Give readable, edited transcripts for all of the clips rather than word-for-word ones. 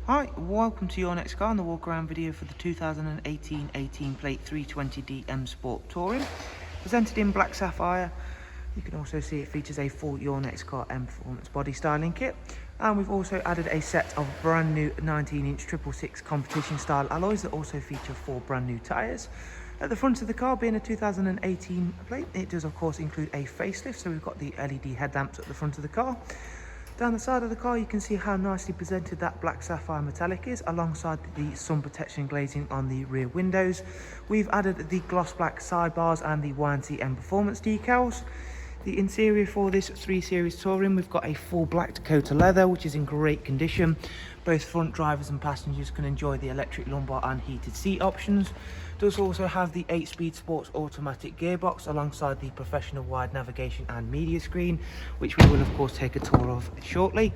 Hi, welcome to your next car on the walk around video for the 2018 18 plate 320D M Sport Touring. Presented in black sapphire. You can also see it features a full Your Next Car M Performance body styling kit. And we've also added a set of brand new 19-inch 666 competition style alloys that also feature 4 brand new tyres. At the front of the car, being a 2018 plate, it does of course include a facelift, so we've got the LED headlamps at the front of the car. Down the side of the car, you can see how nicely presented that black sapphire metallic is, alongside the sun protection glazing on the rear windows. We've added the gloss black sidebars and the YNC Mperformance decals. The interior for this 3 Series Touring, we've got a full black Dakota leather, which is in great condition. Both front drivers and passengers can enjoy the electric lumbar and heated seat options. Does also have the 8-speed sports automatic gearbox alongside the professional wide navigation and media screen, which we will of course take a tour of shortly.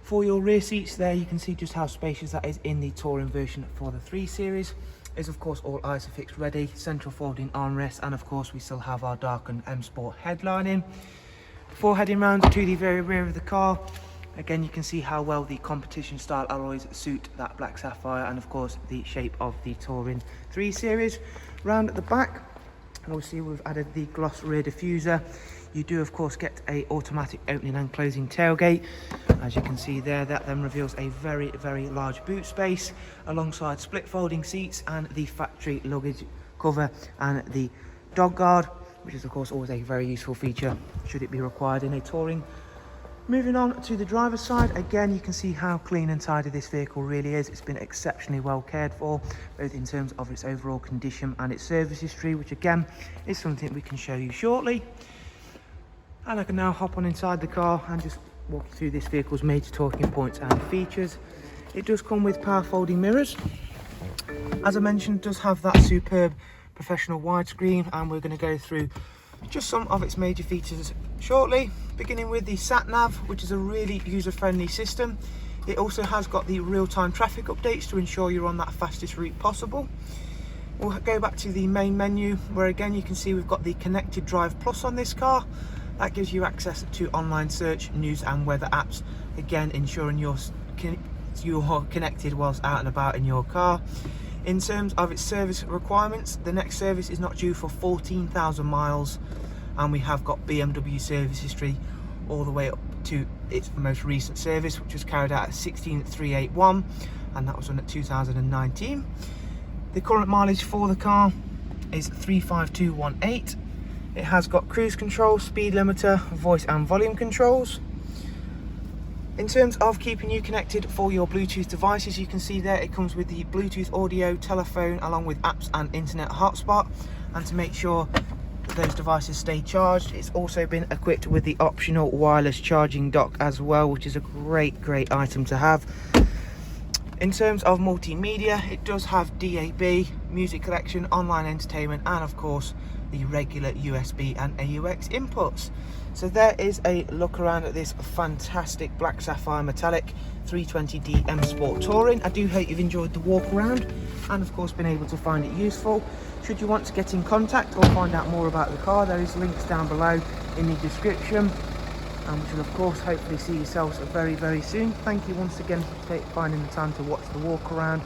For your rear seats there, you can see just how spacious that is in the Touring version for the 3 Series. Is of course all ISOFIX ready, central folding armrests, and of course we still have our darkened M Sport headlining. Before heading round to the very rear of the car, again you can see how well the competition style alloys suit that black sapphire and of course the shape of the Touring 3 Series. Round at the back, obviously we've added the gloss rear diffuser. You do of course get a automatic opening and closing tailgate. As you can see there, that then reveals a very large boot space alongside split folding seats and the factory luggage cover and the dog guard, which is of course always a very useful feature should it be required in a Touring. Moving on to the driver's side, again you can see how clean and tidy this vehicle really is. It's been exceptionally well cared for, both in terms of its overall condition and its service history, which again is something we can show you shortly. And I can now hop on inside the car and just walk you through this vehicle's major talking points and features. It does come with power folding mirrors. As I mentioned, it does have that superb professional widescreen, and we're going to go through just some of its major features shortly, beginning with the Satnav, which is a really user-friendly system. It also has got the real-time traffic updates to ensure you're on that fastest route possible. We'll go back to the main menu, where again you can see we've got the Connected Drive Plus on this car. That gives you access to online search, news and weather apps, again ensuring you're connected whilst out and about in your car. In terms of its service requirements, the next service is not due for 14,000 miles, and we have got BMW service history all the way up to its most recent service, which was carried out at 16381, and that was done at 2019. The current mileage for the car is 35218. It has got cruise control, speed limiter, voice and volume controls. In terms of keeping you connected for your Bluetooth devices, you can see there it comes with the Bluetooth audio, telephone, along with apps and internet hotspot. And to make sure that those devices stay charged, it's also been equipped with the optional wireless charging dock as well, which is a great item to have. In terms of multimedia, it does have DAB, music collection, online entertainment, and of course the regular USB and AUX inputs. So there is a look around at this fantastic black sapphire metallic 320D M Sport Touring. I do hope you've enjoyed the walk around and of course been able to find it useful. Should you want to get in contact or find out more about the car, there is links down below in the description, and we shall of course hopefully see yourselves very soon. Thank you once again for finding the time to watch the walk around.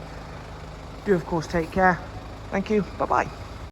Do of course take care. Thank you. Bye bye.